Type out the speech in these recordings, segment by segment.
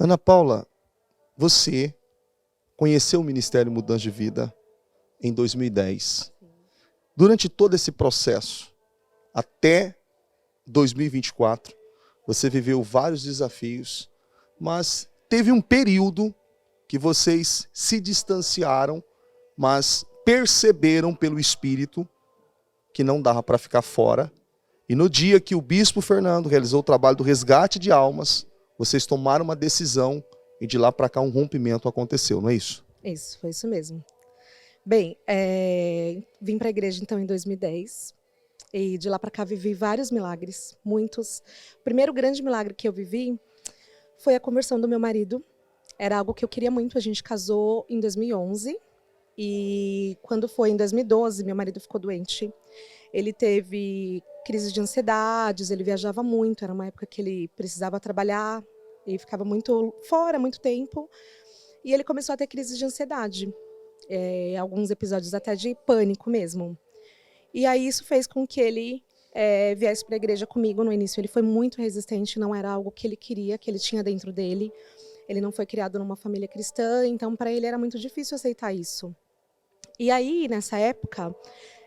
Ana Paula, você conheceu o Ministério Mudança de Vida em 2010. Durante todo esse processo, até 2024, você viveu vários desafios, mas teve um período que vocês se distanciaram, mas perceberam pelo Espírito que não dava para ficar fora. E no dia que o Bispo Fernando realizou o trabalho do resgate de almas, vocês tomaram uma decisão e de lá para cá um rompimento aconteceu, não é isso? Isso, foi isso mesmo. Bem, vim para a igreja então em 2010 e de lá para cá vivi vários milagres, muitos. O primeiro grande milagre que eu vivi foi a conversão do meu marido. Era algo que eu queria muito. A gente casou em 2011 e quando foi em 2012 meu marido ficou doente. Ele teve crise de ansiedades, ele viajava muito, era uma época que ele precisava trabalhar e ficava muito fora, muito tempo. E ele começou a ter crises de ansiedade, alguns episódios até de pânico mesmo. E aí isso fez com que ele viesse para a igreja comigo no início. Ele foi muito resistente, não era algo que ele queria, que ele tinha dentro dele. Ele não foi criado numa família cristã, então para ele era muito difícil aceitar isso. E aí, nessa época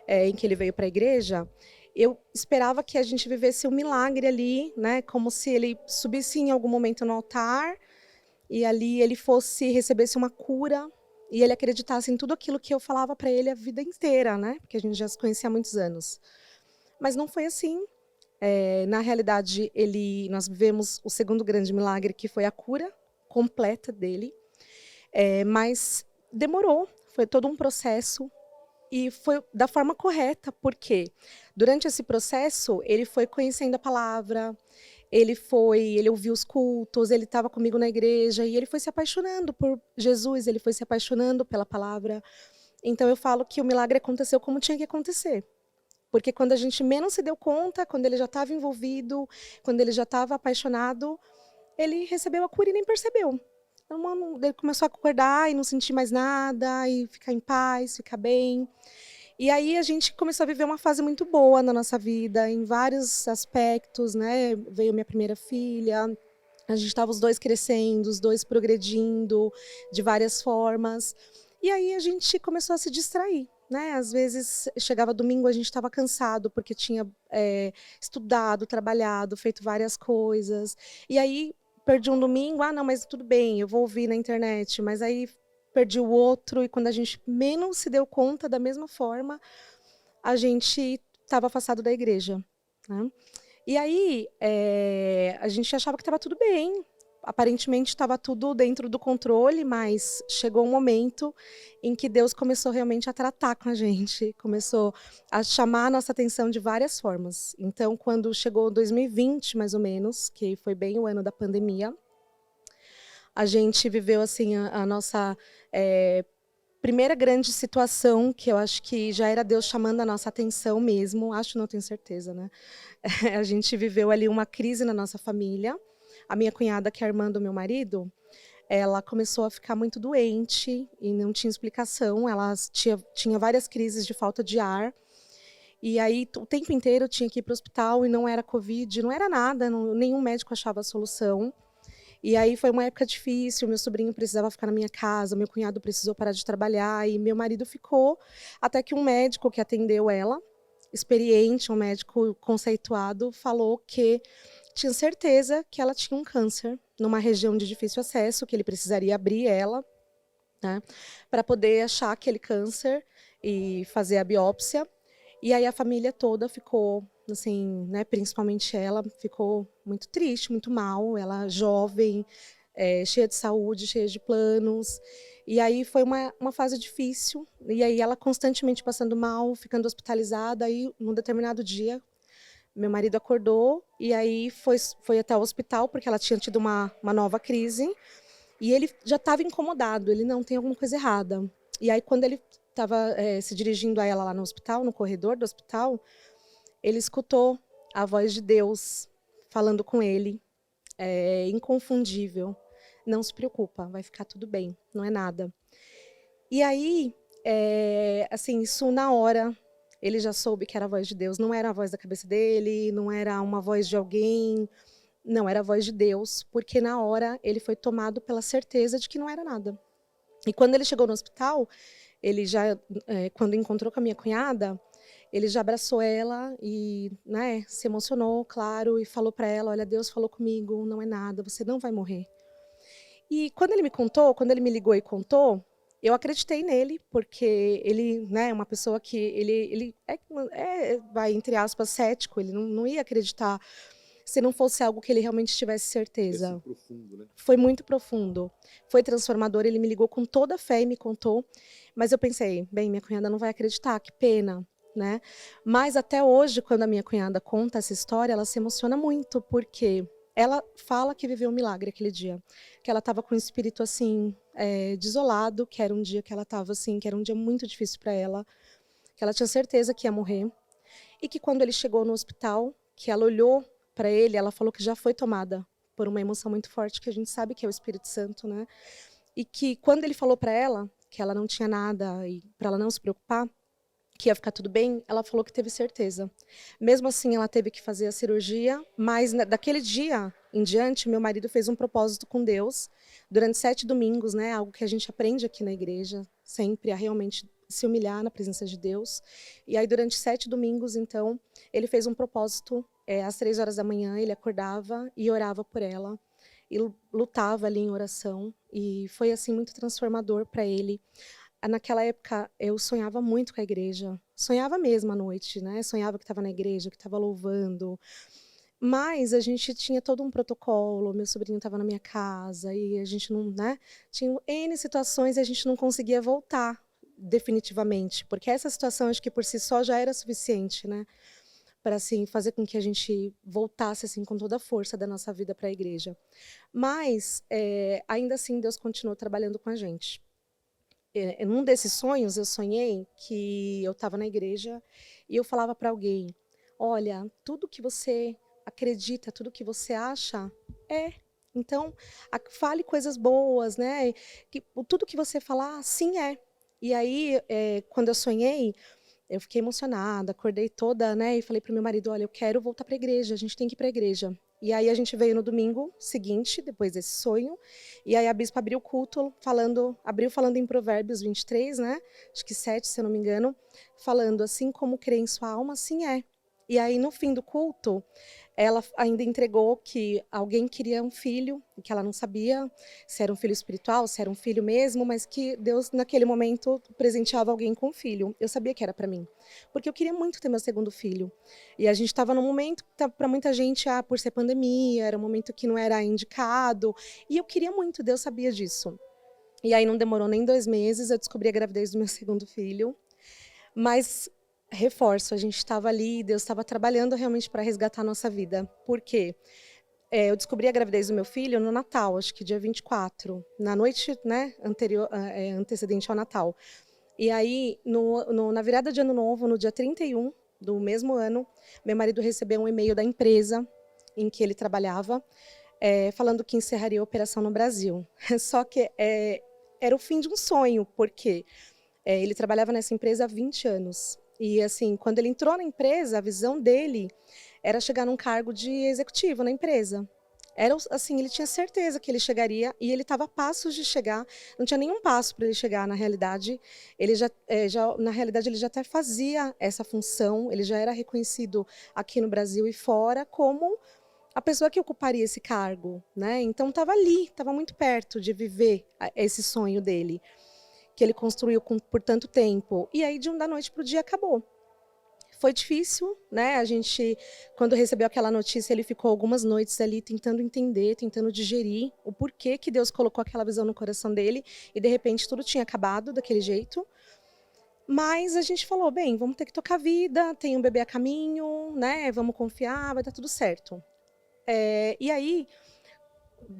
em que ele veio para a igreja, eu esperava que a gente vivesse um milagre ali, né? Como se ele subisse em algum momento no altar e ali ele recebesse uma cura e ele acreditasse em tudo aquilo que eu falava para ele a vida inteira, né? Porque a gente já se conhecia há muitos anos. Mas não foi assim. Na realidade, nós vivemos o segundo grande milagre, que foi a cura completa dele. Mas demorou, foi todo um processo. E foi da forma correta, porque durante esse processo ele foi conhecendo a palavra, ele ouviu os cultos, ele estava comigo na igreja e ele foi se apaixonando por Jesus, ele foi se apaixonando pela palavra. Então eu falo que o milagre aconteceu como tinha que acontecer. Porque quando a gente menos se deu conta, quando ele já estava envolvido, quando ele já estava apaixonado, ele recebeu a cura e nem percebeu. Então, ele começou a acordar e não sentir mais nada, e ficar em paz, ficar bem. E aí a gente começou a viver uma fase muito boa na nossa vida, em vários aspectos, né? Veio minha primeira filha, a gente estava os dois crescendo, os dois progredindo de várias formas. E aí a gente começou a se distrair, né? Às vezes chegava domingo, a gente estava cansado porque tinha estudado, trabalhado, feito várias coisas. E aí perdi um domingo, não, mas tudo bem, eu vou ouvir na internet. Mas aí perdi o outro e quando a gente menos se deu conta, da mesma forma, a gente estava afastado da igreja, né? E aí a gente achava que estava tudo bem, aparentemente estava tudo dentro do controle, mas chegou um momento em que Deus começou realmente a tratar com a gente, começou a chamar a nossa atenção de várias formas. Então, quando chegou 2020, mais ou menos, que foi bem o ano da pandemia, a gente viveu assim a nossa primeira grande situação, que eu acho que já era Deus chamando a nossa atenção mesmo, acho, não tenho certeza, né? A gente viveu ali uma crise na nossa família. A minha cunhada, que é a irmã do meu marido, ela começou a ficar muito doente e não tinha explicação. Ela tinha várias crises de falta de ar. E aí, o tempo inteiro, eu tinha que ir para o hospital e não era Covid, não era nada, nenhum médico achava a solução. E aí foi uma época difícil, meu sobrinho precisava ficar na minha casa, meu cunhado precisou parar de trabalhar e meu marido ficou, até que um médico que atendeu ela, experiente, um médico conceituado, falou que tinha certeza que ela tinha um câncer numa região de difícil acesso, que ele precisaria abrir ela, né, para poder achar aquele câncer e fazer a biópsia. E aí a família toda ficou, assim, né, principalmente ela, ficou muito triste, muito mal. Ela jovem, cheia de saúde, cheia de planos. E aí foi uma fase difícil. E aí ela constantemente passando mal, ficando hospitalizada. Aí, num determinado dia, meu marido acordou e aí foi até o hospital, porque ela tinha tido uma nova crise. E ele já estava incomodado, ele não tem alguma coisa errada. E aí, quando ele estava se dirigindo a ela lá no hospital, no corredor do hospital, ele escutou a voz de Deus falando com ele, inconfundível. Não se preocupa, vai ficar tudo bem, não é nada. E aí, assim, isso na hora, ele já soube que era a voz de Deus, não era a voz da cabeça dele, não era uma voz de alguém, não era a voz de Deus, porque na hora ele foi tomado pela certeza de que não era nada. E quando ele chegou no hospital, ele já, quando encontrou com a minha cunhada, ele já abraçou ela e, né, se emocionou, claro, e falou para ela: olha, Deus falou comigo, não é nada, você não vai morrer. E quando ele me contou, quando ele me ligou e contou, eu acreditei nele, porque ele, né, é uma pessoa que ele vai, entre aspas, cético, ele não ia acreditar se não fosse algo que ele realmente tivesse certeza. Profundo, né? Foi muito profundo, foi transformador, ele me ligou com toda a fé e me contou, mas eu pensei, bem, minha cunhada não vai acreditar, que pena, né? Mas até hoje, quando a minha cunhada conta essa história, ela se emociona muito, porque ela fala que viveu um milagre aquele dia, que ela estava com o espírito assim, desolado, que era um dia que ela estava assim, que era um dia muito difícil para ela, que ela tinha certeza que ia morrer, e que quando ele chegou no hospital, que ela olhou para ele, ela falou que já foi tomada por uma emoção muito forte, que a gente sabe que é o Espírito Santo, né? E que quando ele falou para ela que ela não tinha nada e para ela não se preocupar, que ia ficar tudo bem, ela falou que teve certeza. Mesmo assim, ela teve que fazer a cirurgia, mas daquele dia em diante, meu marido fez um propósito com Deus, durante 7 domingos, né? Algo que a gente aprende aqui na igreja, sempre a realmente se humilhar na presença de Deus. E aí, durante 7 domingos, então, ele fez um propósito. Às 3 horas da manhã, ele acordava e orava por ela. E lutava ali em oração. E foi, assim, muito transformador para ele. Naquela época, eu sonhava muito com a igreja. Sonhava mesmo à noite, né? Sonhava que estava na igreja, que estava louvando. Mas a gente tinha todo um protocolo, meu sobrinho estava na minha casa e a gente não, né? Tinha N situações e a gente não conseguia voltar definitivamente, porque essa situação acho que por si só já era suficiente, né? Para assim fazer com que a gente voltasse assim com toda a força da nossa vida para a igreja. Mas ainda assim Deus continuou trabalhando com a gente. Num desses sonhos eu sonhei que eu estava na igreja e eu falava para alguém: olha, tudo que você acredita, tudo que você acha é. Então, fale coisas boas, né? Tudo que você falar, sim é. E aí, quando eu sonhei, eu fiquei emocionada, acordei toda, né? E falei para o meu marido: olha, eu quero voltar para a igreja, a gente tem que ir para a igreja. E aí a gente veio no domingo seguinte, depois desse sonho, e aí a bispa abriu o culto, abriu falando em Provérbios 23, né? Acho que 7, se eu não me engano, falando assim como crê em sua alma, assim é. E aí no fim do culto, ela ainda entregou que alguém queria um filho, que ela não sabia se era um filho espiritual, se era um filho mesmo, mas que Deus naquele momento presenteava alguém com um filho. Eu sabia que era para mim, porque eu queria muito ter meu segundo filho. E a gente estava num momento que para muita gente, por ser pandemia, era um momento que não era indicado, e eu queria muito, Deus sabia disso. E aí não demorou nem 2 meses, eu descobri a gravidez do meu segundo filho. Mas reforço, a gente estava ali, Deus estava trabalhando realmente para resgatar a nossa vida. Por quê? Eu descobri a gravidez do meu filho no Natal, acho que dia 24, na noite, né, antecedente ao Natal. E aí, na virada de ano novo, no dia 31 do mesmo ano, meu marido recebeu um e-mail da empresa em que ele trabalhava, falando que encerraria a operação no Brasil. Só que era o fim de um sonho, porque ele trabalhava nessa empresa há 20 anos. E assim, quando ele entrou na empresa, a visão dele era chegar num cargo de executivo na empresa. Era assim, ele tinha certeza que ele chegaria e ele estava a passos de chegar. Não tinha nenhum passo para ele chegar, na realidade. Ele na realidade, ele já até fazia essa função. Ele já era reconhecido aqui no Brasil e fora como a pessoa que ocuparia esse cargo, né? Então estava ali, estava muito perto de viver esse sonho dele, que ele construiu por tanto tempo. E aí, da noite para o dia, acabou. Foi difícil, né? A gente, quando recebeu aquela notícia, ele ficou algumas noites ali tentando entender, tentando digerir o porquê que Deus colocou aquela visão no coração dele e, de repente, tudo tinha acabado daquele jeito. Mas a gente falou, bem, vamos ter que tocar a vida, tem um bebê a caminho, né? Vamos confiar, vai dar tudo certo. E aí,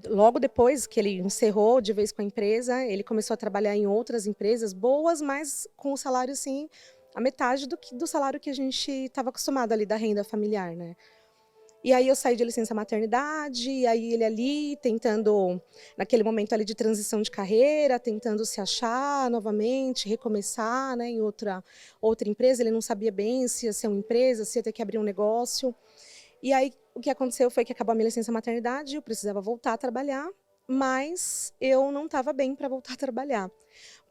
logo depois que ele encerrou de vez com a empresa, ele começou a trabalhar em outras empresas boas, mas com o salário assim, a metade do salário que a gente estava acostumado ali da renda familiar, né? E aí eu saí de licença maternidade, e aí ele ali tentando, naquele momento ali de transição de carreira, tentando se achar novamente, recomeçar, né, em outra empresa. Ele não sabia bem se ia ser uma empresa, se ia ter que abrir um negócio. E aí o que aconteceu foi que acabou a minha licença maternidade, eu precisava voltar a trabalhar, mas eu não estava bem para voltar a trabalhar.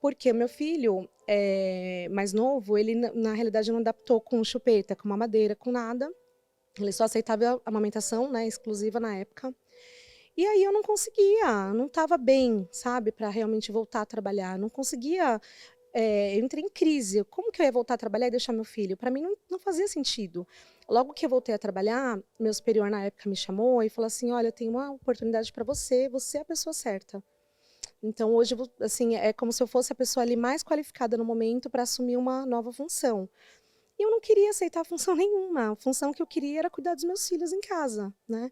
Porque o meu filho mais novo, ele na realidade não adaptou com chupeta, com mamadeira, com nada. Ele só aceitava a amamentação, né, exclusiva na época. E aí eu não conseguia, não estava bem, sabe, para realmente voltar a trabalhar. Não conseguia, eu entrei em crise. Como que eu ia voltar a trabalhar e deixar meu filho? Para mim não fazia sentido. Logo que eu voltei a trabalhar, meu superior na época me chamou e falou assim: olha, tem uma oportunidade para você, você é a pessoa certa. Então hoje, assim, é como se eu fosse a pessoa ali mais qualificada no momento para assumir uma nova função. E eu não queria aceitar função nenhuma. A função que eu queria era cuidar dos meus filhos em casa, né?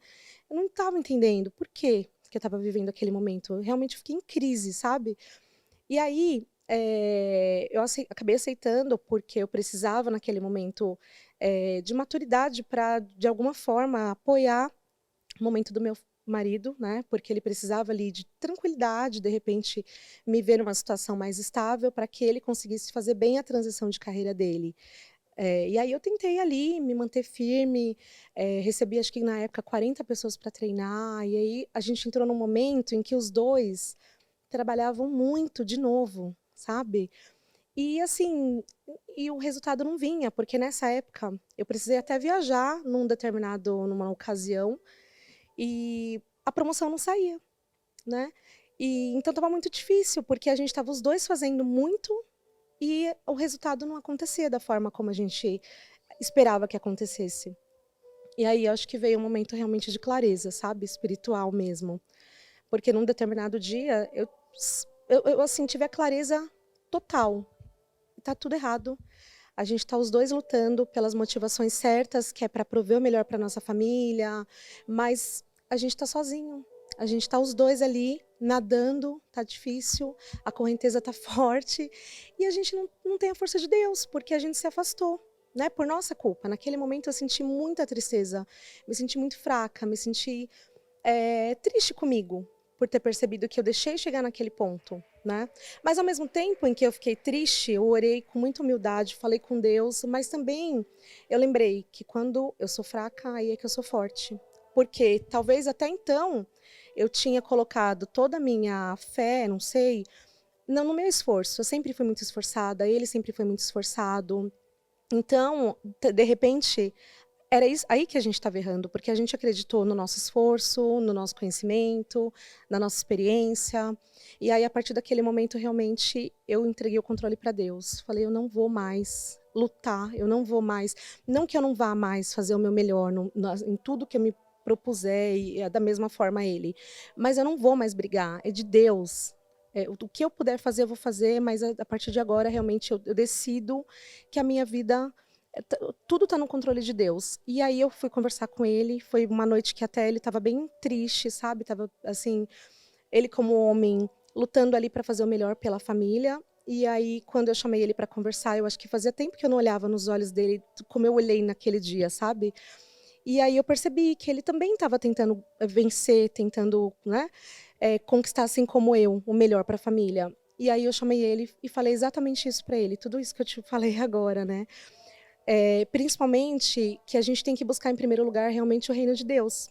Eu não estava entendendo por quê que eu estava vivendo aquele momento. Eu realmente fiquei em crise, sabe? E aí, eu acabei aceitando porque eu precisava, naquele momento, de maturidade para, de alguma forma, apoiar o momento do meu marido, né? Porque ele precisava ali de tranquilidade, de repente me ver numa situação mais estável para que ele conseguisse fazer bem a transição de carreira dele. E aí eu tentei ali me manter firme, recebi acho que na época 40 pessoas para treinar, e aí a gente entrou num momento em que os dois trabalhavam muito de novo, sabe? E assim, e o resultado não vinha, porque nessa época eu precisei até viajar numa ocasião, e a promoção não saía, né? E então estava muito difícil, porque a gente estava os dois fazendo muito e o resultado não acontecia da forma como a gente esperava que acontecesse. E aí acho que veio um momento realmente de clareza, sabe? Espiritual mesmo. Porque num determinado dia eu assim, tive a clareza total. Tá tudo errado. A gente tá os dois lutando pelas motivações certas, que é para prover o melhor para nossa família, mas a gente tá sozinho. A gente tá os dois ali nadando, tá difícil, a correnteza tá forte e a gente não tem a força de Deus, porque a gente se afastou, né? Por nossa culpa. Naquele momento eu senti muita tristeza, me senti muito fraca, me senti triste comigo por ter percebido que eu deixei chegar naquele ponto, né? Mas ao mesmo tempo em que eu fiquei triste, eu orei com muita humildade, falei com Deus, mas também eu lembrei que quando eu sou fraca, aí é que eu sou forte. Porque talvez até então eu tinha colocado toda a minha fé, não sei, não no meu esforço. Eu sempre fui muito esforçada, ele sempre foi muito esforçado. Então, de repente, era isso aí que a gente estava errando, porque a gente acreditou no nosso esforço, no nosso conhecimento, na nossa experiência. E aí, a partir daquele momento, realmente, eu entreguei o controle para Deus. Falei, eu não vou mais lutar, eu não vou mais. Não que eu não vá mais fazer o meu melhor em tudo que eu me propuser, e da mesma forma ele. Mas eu não vou mais brigar, é de Deus. O que eu puder fazer, eu vou fazer, mas a partir de agora, realmente, eu decido que a minha vida tudo está no controle de Deus. E aí eu fui conversar com ele, foi uma noite que até ele estava bem triste, sabe? Tava assim, ele como homem lutando ali para fazer o melhor pela família. E aí quando eu chamei ele para conversar, eu acho que fazia tempo que eu não olhava nos olhos dele como eu olhei naquele dia, sabe? E aí eu percebi que ele também estava tentando vencer, tentando, né, conquistar assim como eu, o melhor para a família. E aí eu chamei ele e falei exatamente isso para ele, tudo isso que eu te falei agora, né? Principalmente que a gente tem que buscar em primeiro lugar realmente o reino de Deus.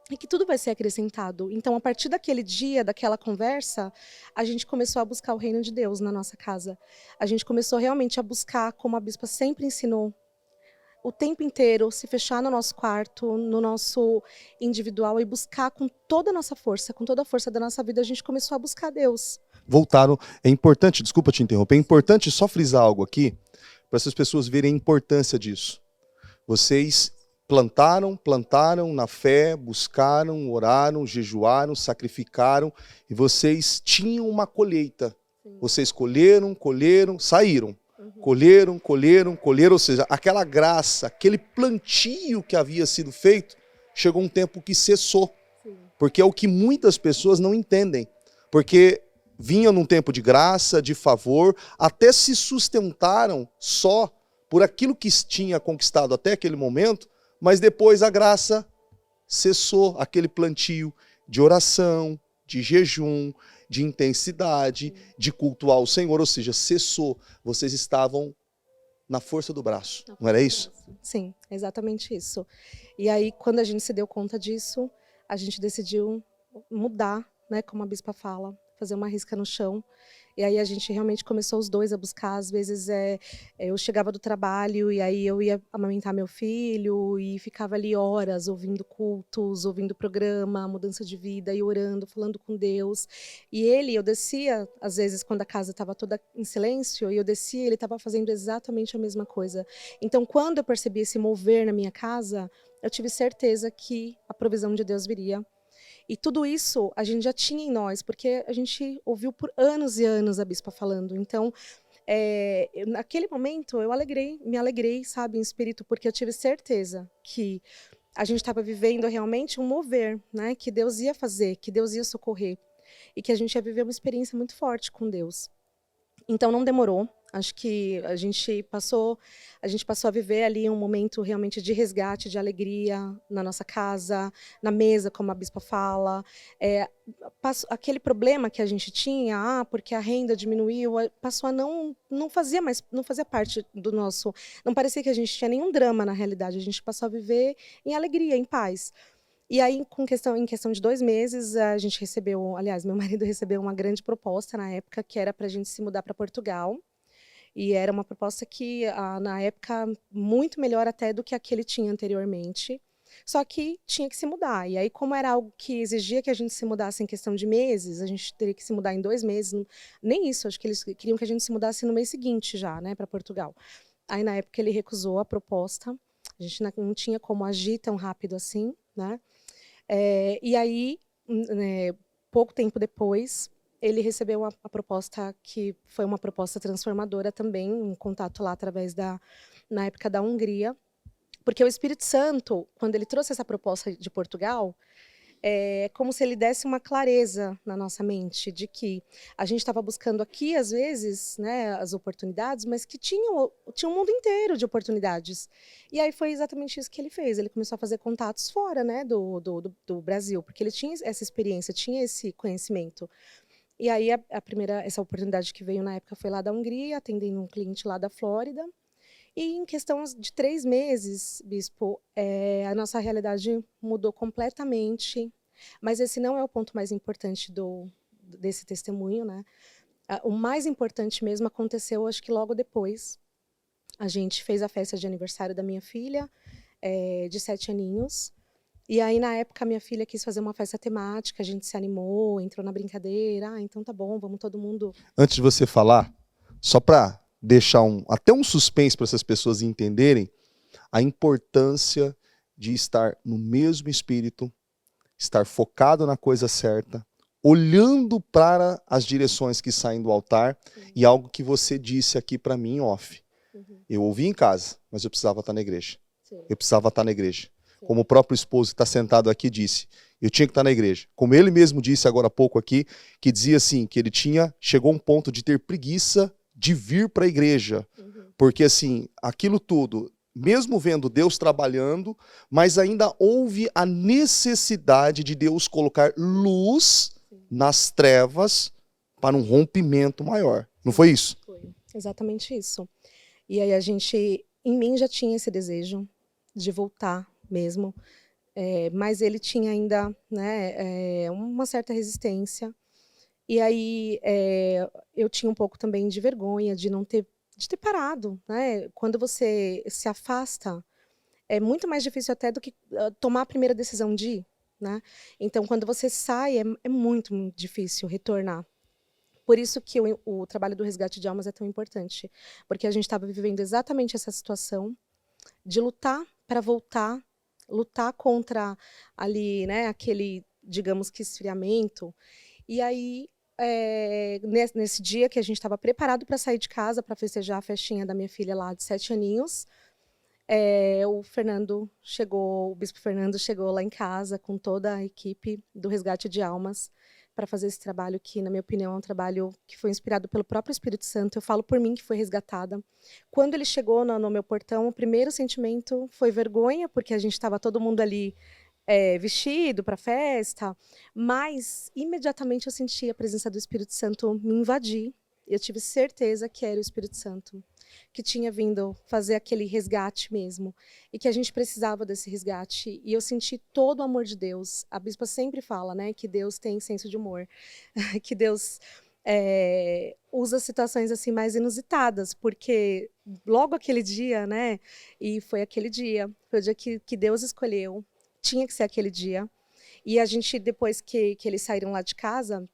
E que tudo vai ser acrescentado. Então, a partir daquele dia, daquela conversa, a gente começou a buscar o reino de Deus na nossa casa. A gente começou realmente a buscar, como a bispa sempre ensinou, o tempo inteiro, se fechar no nosso quarto, no nosso individual e buscar com toda a nossa força, com toda a força da nossa vida, a gente começou a buscar Deus. Voltaram. É importante, desculpa te interromper, é importante só frisar algo aqui, para essas pessoas verem a importância disso. Vocês plantaram na fé, buscaram, oraram, jejuaram, sacrificaram, e vocês tinham uma colheita. Sim. Vocês colheram, saíram. Colheram, ou seja, aquela graça, aquele plantio que havia sido feito, chegou um tempo que cessou. Sim. Porque é o que muitas pessoas não entendem. Porque vinham num tempo de graça, de favor, até se sustentaram só por aquilo que tinha conquistado até aquele momento, mas depois a graça cessou, aquele plantio de oração, de jejum, de intensidade, de cultuar o Senhor, ou seja, cessou. Vocês estavam na força do braço. Não era isso? Sim, exatamente isso. E aí, quando a gente se deu conta disso, a gente decidiu mudar, né, como a bispa fala, fazer uma risca no chão. E aí a gente realmente começou os dois a buscar. Às vezes eu chegava do trabalho e aí eu ia amamentar meu filho e ficava ali horas ouvindo cultos, ouvindo programa, mudança de vida e orando, falando com Deus. E eu descia, às vezes quando a casa estava toda em silêncio, e eu descia, ele estava fazendo exatamente a mesma coisa. Então, quando eu percebi esse mover na minha casa, eu tive certeza que a provisão de Deus viria. E tudo isso a gente já tinha em nós, porque a gente ouviu por anos e anos a bispa falando. Então, naquele momento, me alegrei, sabe, em espírito, porque eu tive certeza que a gente estava vivendo realmente um mover, né, que Deus ia fazer, que Deus ia socorrer, e que a gente ia viver uma experiência muito forte com Deus. Então não demorou. Acho que a gente passou a viver ali um momento realmente de resgate, de alegria na nossa casa, na mesa, como a bispa fala. Aquele problema que a gente tinha, porque a renda diminuiu, passou a não fazia parte do nosso. Não parecia que a gente tinha nenhum drama na realidade. A gente passou a viver em alegria, em paz. E aí, em questão de 2 meses, a gente recebeu, aliás, meu marido recebeu uma grande proposta na época, que era para a gente se mudar para Portugal. E era uma proposta que, na época, muito melhor até do que a que ele tinha anteriormente. Só que tinha que se mudar. E aí, como era algo que exigia que a gente se mudasse em questão de meses, a gente teria que se mudar em 2 meses. Nem isso, acho que eles queriam que a gente se mudasse no mês seguinte já, né, para Portugal. Aí, na época, ele recusou a proposta. A gente não tinha como agir tão rápido assim, né? E aí, pouco tempo depois, ele recebeu a proposta que foi uma proposta transformadora também, um contato lá através na época da Hungria, porque o Espírito Santo, quando ele trouxe essa proposta de Portugal, é como se ele desse uma clareza na nossa mente de que a gente estava buscando aqui, às vezes, né, as oportunidades, mas que tinha um mundo inteiro de oportunidades. E aí foi exatamente isso que ele fez. Ele começou a fazer contatos fora, né, do Brasil, porque ele tinha essa experiência, tinha esse conhecimento. E aí essa oportunidade que veio na época foi lá da Hungria, atendendo um cliente lá da Flórida. E em questão de 3 meses, bispo, a nossa realidade mudou completamente. Mas esse não é o ponto mais importante desse testemunho, né? O mais importante mesmo aconteceu, acho que logo depois. A gente fez a festa de aniversário da minha filha, de 7 aninhos. E aí, na época, a minha filha quis fazer uma festa temática, a gente se animou, entrou na brincadeira. Ah, então tá bom, vamos todo mundo. Antes de você falar, só para deixar até um suspense para essas pessoas entenderem a importância de estar no mesmo espírito, estar focado na coisa certa, olhando para as direções que saem do altar. Sim. E algo que você disse aqui para mim off. Uhum. Eu ouvi em casa, mas eu precisava estar na igreja. Sim. Eu precisava estar na igreja. Sim. Como o próprio esposo que está sentado aqui disse, eu tinha que estar na igreja. Como ele mesmo disse agora há pouco aqui, que dizia assim, que ele chegou a um ponto de ter preguiça de vir para a igreja. Uhum. Porque assim, aquilo tudo, mesmo vendo Deus trabalhando, mas ainda houve a necessidade de Deus colocar luz, sim, nas trevas para um rompimento maior. Não foi isso? Foi exatamente isso. E aí em mim já tinha esse desejo de voltar mesmo, mas ele tinha ainda, né, uma certa resistência. E aí eu tinha um pouco também de vergonha de ter parado, né? Quando você se afasta, é muito mais difícil até do que tomar a primeira decisão de ir, né? Então, quando você sai, é muito, muito difícil retornar. Por isso que o trabalho do resgate de almas é tão importante, porque a gente estava vivendo exatamente essa situação de lutar para voltar, lutar contra ali, né, aquele, digamos que esfriamento. E aí, nesse dia que a gente estava preparado para sair de casa para festejar a festinha da minha filha lá de 7 aninhos, o bispo Fernando chegou lá em casa com toda a equipe do Resgate de Almas para fazer esse trabalho que, na minha opinião, é um trabalho que foi inspirado pelo próprio Espírito Santo. Eu falo por mim que foi resgatada. Quando ele chegou no meu portão, o primeiro sentimento foi vergonha, porque a gente estava todo mundo ali vestido para a festa, mas imediatamente eu senti a presença do Espírito Santo me invadir. Eu tive certeza que era o Espírito Santo, que tinha vindo fazer aquele resgate mesmo, e que a gente precisava desse resgate. E eu senti todo o amor de Deus. A bispa sempre fala, né, que Deus tem senso de humor, que Deus usa situações assim mais inusitadas, porque logo aquele dia, né, e foi aquele dia, foi o dia que Deus escolheu, tinha que ser aquele dia. E a gente, depois que eles saíram lá de casa,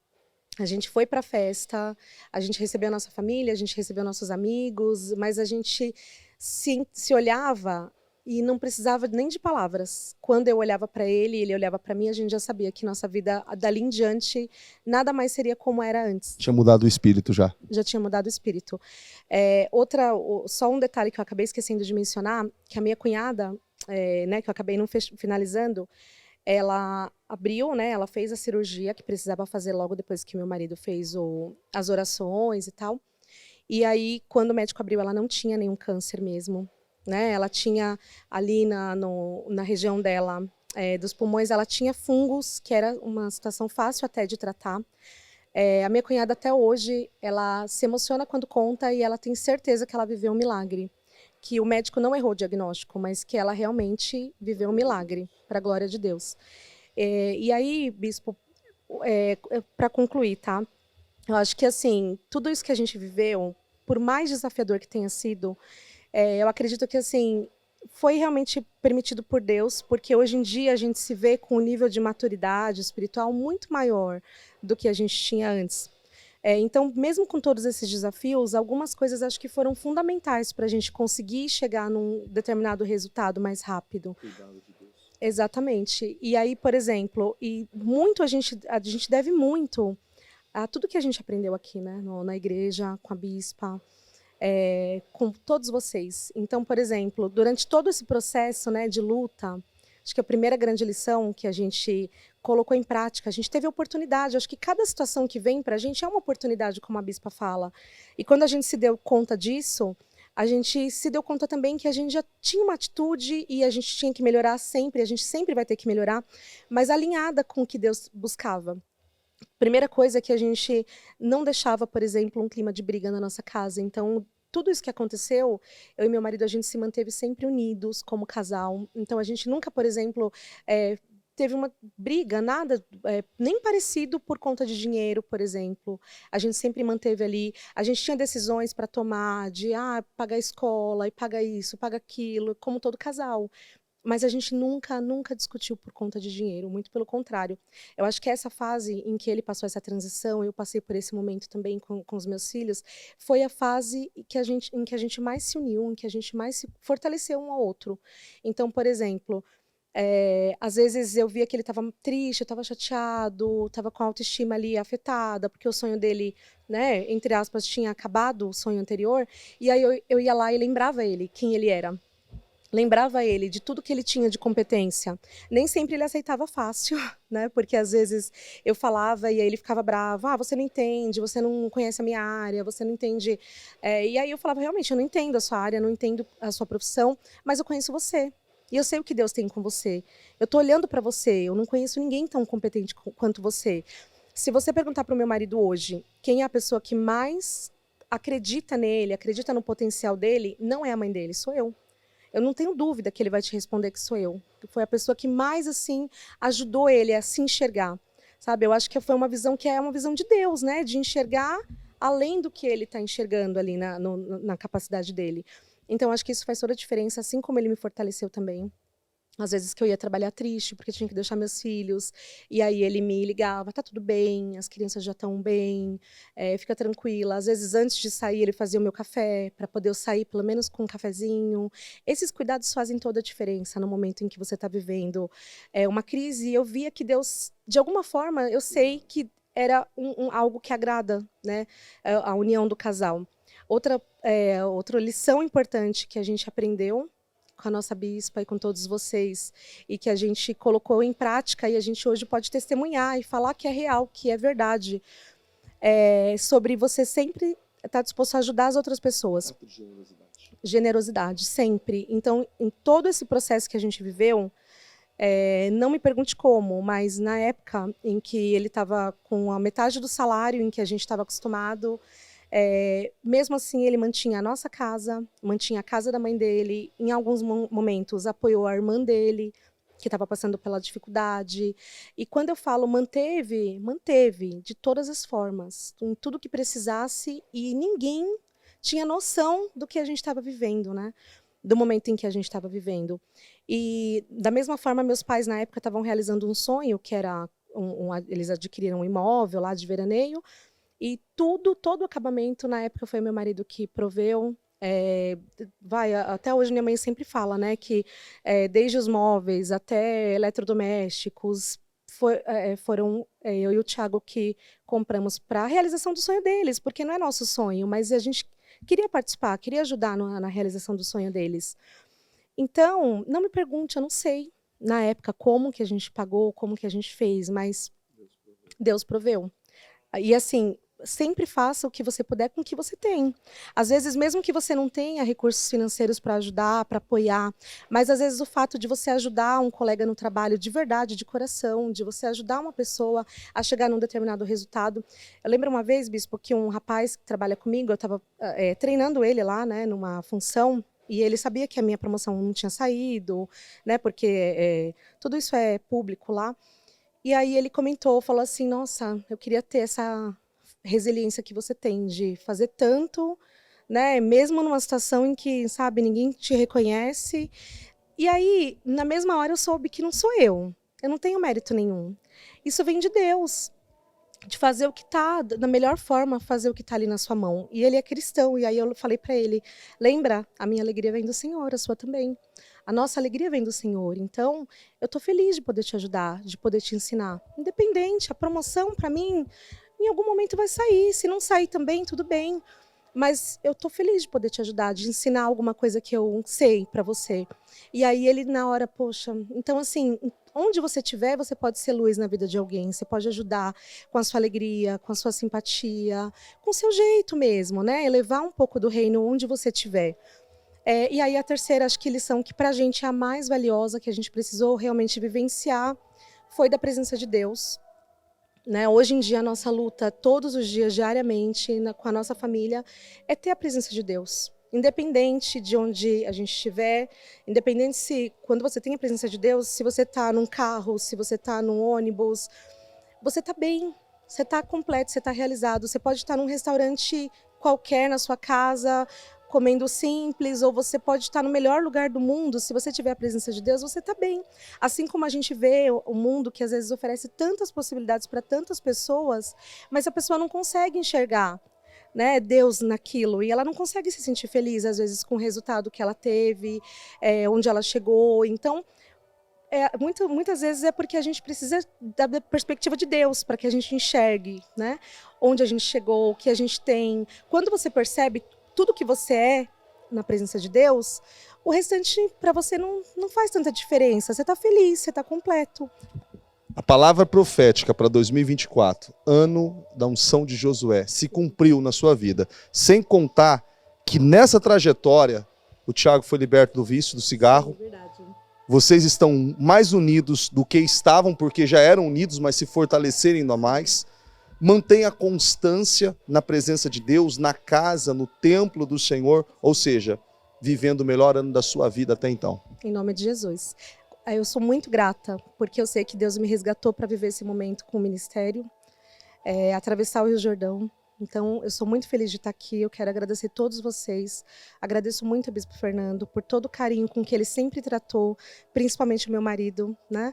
a gente foi para a festa, a gente recebeu a nossa família, a gente recebeu nossos amigos, mas a gente se olhava e não precisava nem de palavras. Quando eu olhava para ele, ele olhava para mim, a gente já sabia que nossa vida, dali em diante, nada mais seria como era antes. Tinha mudado o espírito já. Já tinha mudado o espírito. Só um detalhe que eu acabei esquecendo de mencionar, que a minha cunhada, né, que eu acabei não finalizando, ela abriu, né? Ela fez a cirurgia que precisava fazer logo depois que meu marido fez as orações e tal. E aí, quando o médico abriu, ela não tinha nenhum câncer mesmo, né? Ela tinha ali na região dela, dos pulmões, ela tinha fungos, que era uma situação fácil até de tratar. A minha cunhada até hoje, ela se emociona quando conta e ela tem certeza que ela viveu um milagre. Que o médico não errou o diagnóstico, mas que ela realmente viveu um milagre, para a glória de Deus. E aí, bispo, para concluir, tá? Eu acho que, assim, tudo isso que a gente viveu, por mais desafiador que tenha sido, eu acredito que, assim, foi realmente permitido por Deus, porque hoje em dia a gente se vê com um nível de maturidade espiritual muito maior do que a gente tinha antes. Então, mesmo com todos esses desafios, algumas coisas acho que foram fundamentais para a gente conseguir chegar num determinado resultado mais rápido. Cuidado de Deus. Exatamente. E aí, por exemplo, a gente deve muito a tudo que a gente aprendeu aqui, né, na igreja, com a bispa, com todos vocês. Então, por exemplo, durante todo esse processo, né, de luta, acho que a primeira grande lição que a gente colocou em prática, a gente teve oportunidade. Acho que cada situação que vem para a gente é uma oportunidade, como a bispa fala. E quando a gente se deu conta disso, a gente se deu conta também que a gente já tinha uma atitude e a gente tinha que melhorar sempre, a gente sempre vai ter que melhorar, mas alinhada com o que Deus buscava. Primeira coisa é que a gente não deixava, por exemplo, um clima de briga na nossa casa. Então, tudo isso que aconteceu, eu e meu marido, a gente se manteve sempre unidos como casal. Então, a gente nunca, por exemplo, teve uma briga, nada, nem parecido por conta de dinheiro, por exemplo. A gente sempre manteve ali. A gente tinha decisões para tomar de pagar a escola, e paga isso, paga aquilo, como todo casal. Mas a gente nunca discutiu por conta de dinheiro, muito pelo contrário. Eu acho que essa fase em que ele passou essa transição, eu passei por esse momento também com os meus filhos, foi a fase em que a gente mais se uniu, em que a gente mais se fortaleceu um ao outro. Então, por exemplo, às vezes eu via que ele estava triste, estava chateado, estava com a autoestima ali afetada, porque o sonho dele, né, entre aspas, tinha acabado, o sonho anterior, e aí eu ia lá e lembrava ele quem ele era. Lembrava ele de tudo que ele tinha de competência. Nem sempre ele aceitava fácil, né? Porque às vezes eu falava e aí ele ficava bravo. Você não entende, você não conhece a minha área, você não entende. E aí eu falava, realmente, eu não entendo a sua área, não entendo a sua profissão, mas eu conheço você. E eu sei o que Deus tem com você. Eu estou olhando para você, eu não conheço ninguém tão competente quanto você. Se você perguntar para o meu marido hoje, quem é a pessoa que mais acredita nele, acredita no potencial dele, não é a mãe dele, sou eu. Eu não tenho dúvida que ele vai te responder que sou eu. Foi a pessoa que mais, assim, ajudou ele a se enxergar, sabe? Eu acho que foi uma visão que é uma visão de Deus, né? De enxergar além do que ele está enxergando ali na capacidade dele. Então, acho que isso faz toda a diferença, assim como ele me fortaleceu também. Às vezes que eu ia trabalhar triste, porque tinha que deixar meus filhos, e aí ele me ligava, tá tudo bem, as crianças já estão bem, fica tranquila. Às vezes, antes de sair, ele fazia o meu café, para poder eu sair pelo menos com um cafezinho. Esses cuidados fazem toda a diferença no momento em que você está vivendo uma crise. E eu via que Deus, de alguma forma, eu sei que era algo que agrada, né, a união do casal. Outra lição importante que a gente aprendeu com a nossa bispa e com todos vocês, e que a gente colocou em prática e a gente hoje pode testemunhar e falar que é real, que é verdade, sobre você sempre estar disposto a ajudar as outras pessoas. Generosidade, sempre. Então, em todo esse processo que a gente viveu, não me pergunte como, mas na época em que ele estava com a metade do salário em que a gente estava acostumado, Mesmo assim, ele mantinha a nossa casa, mantinha a casa da mãe dele, em alguns momentos apoiou a irmã dele, que estava passando pela dificuldade. E quando eu falo manteve, manteve de todas as formas, em tudo que precisasse, e ninguém tinha noção do que a gente estava vivendo, né? Do momento em que a gente estava vivendo. E, da mesma forma, meus pais, na época, estavam realizando um sonho, que era, eles adquiriram um imóvel lá de veraneio, e todo o acabamento, na época, foi meu marido que proveu. Até hoje minha mãe sempre fala, né, que desde os móveis até eletrodomésticos, foram eu e o Thiago que compramos para a realização do sonho deles, porque não é nosso sonho, mas a gente queria participar, queria ajudar na realização do sonho deles. Então, não me pergunte, eu não sei na época como que a gente pagou, como que a gente fez, mas Deus proveu. E assim, sempre faça o que você puder com o que você tem. Às vezes, mesmo que você não tenha recursos financeiros para ajudar, para apoiar, mas às vezes o fato de você ajudar um colega no trabalho de verdade, de coração, de você ajudar uma pessoa a chegar num determinado resultado. Eu lembro uma vez, Bispo, que um rapaz que trabalha comigo, eu estava treinando ele lá, né, numa função, e ele sabia que a minha promoção não tinha saído, né, porque tudo isso é público lá. E aí ele comentou, falou assim, nossa, eu queria ter essa resiliência que você tem de fazer tanto, né, mesmo numa situação em que, sabe, ninguém te reconhece. E aí, na mesma hora eu soube que não sou eu não tenho mérito nenhum. Isso vem de Deus, de fazer o que está, da melhor forma, fazer o que está ali na sua mão. E ele é cristão, e aí eu falei para ele, lembra, a minha alegria vem do Senhor, a sua também. A nossa alegria vem do Senhor. Então, eu estou feliz de poder te ajudar, de poder te ensinar. Independente, a promoção, para mim, em algum momento vai sair. Se não sair também, tudo bem. Mas eu estou feliz de poder te ajudar, de ensinar alguma coisa que eu sei para você. E aí ele, na hora, poxa, então assim, onde você estiver, você pode ser luz na vida de alguém, você pode ajudar com a sua alegria, com a sua simpatia, com o seu jeito mesmo, né? Elevar um pouco do reino onde você estiver. E aí a terceira, acho que lição que para a gente é a mais valiosa, que a gente precisou realmente vivenciar, foi da presença de Deus. Né? Hoje em dia, a nossa luta, todos os dias, diariamente, com a nossa família, é ter a presença de Deus. Independente de onde a gente estiver, independente se, quando você tem a presença de Deus, se você está num carro, se você está num ônibus, você está bem, você está completo, você está realizado. Você pode estar num restaurante qualquer na sua casa, comendo simples, ou você pode estar no melhor lugar do mundo. Se você tiver a presença de Deus, você está bem. Assim como a gente vê o mundo que às vezes oferece tantas possibilidades para tantas pessoas, mas a pessoa não consegue enxergar, né, Deus naquilo, e ela não consegue se sentir feliz às vezes com o resultado que ela teve, onde ela chegou. Então, muitas vezes é porque a gente precisa da perspectiva de Deus para que a gente enxergue, né, onde a gente chegou, o que a gente tem. Quando você percebe tudo que você é na presença de Deus, o restante para você não faz tanta diferença. Você está feliz, você está completo. A palavra profética para 2024, ano da unção de Josué, se cumpriu na sua vida. Sem contar que nessa trajetória, o Thiago foi liberto do vício, do cigarro. É verdade. Vocês estão mais unidos do que estavam, porque já eram unidos, mas se fortalecerem ainda mais. Mantenha a constância na presença de Deus, na casa, no templo do Senhor, ou seja, vivendo o melhor ano da sua vida até então. Em nome de Jesus. Eu sou muito grata, porque eu sei que Deus me resgatou para viver esse momento com o ministério, atravessar o Rio Jordão. Então, eu sou muito feliz de estar aqui, eu quero agradecer a todos vocês. Agradeço muito ao Bispo Fernando por todo o carinho com que ele sempre tratou, principalmente o meu marido, né?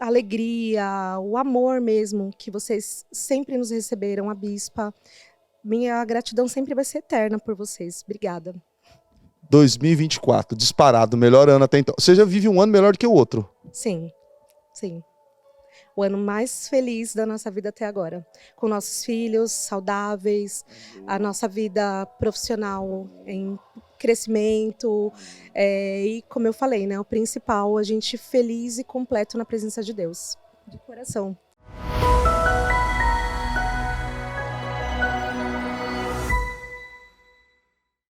A alegria, o amor mesmo que vocês sempre nos receberam, a Bispa. Minha gratidão sempre vai ser eterna por vocês. Obrigada. 2024, disparado, melhor ano até então. Você já vive um ano melhor do que o outro. Sim, sim. O ano mais feliz da nossa vida até agora. Com nossos filhos saudáveis, a nossa vida profissional em crescimento. E como eu falei, né, o principal, a gente feliz e completo na presença de Deus. De coração.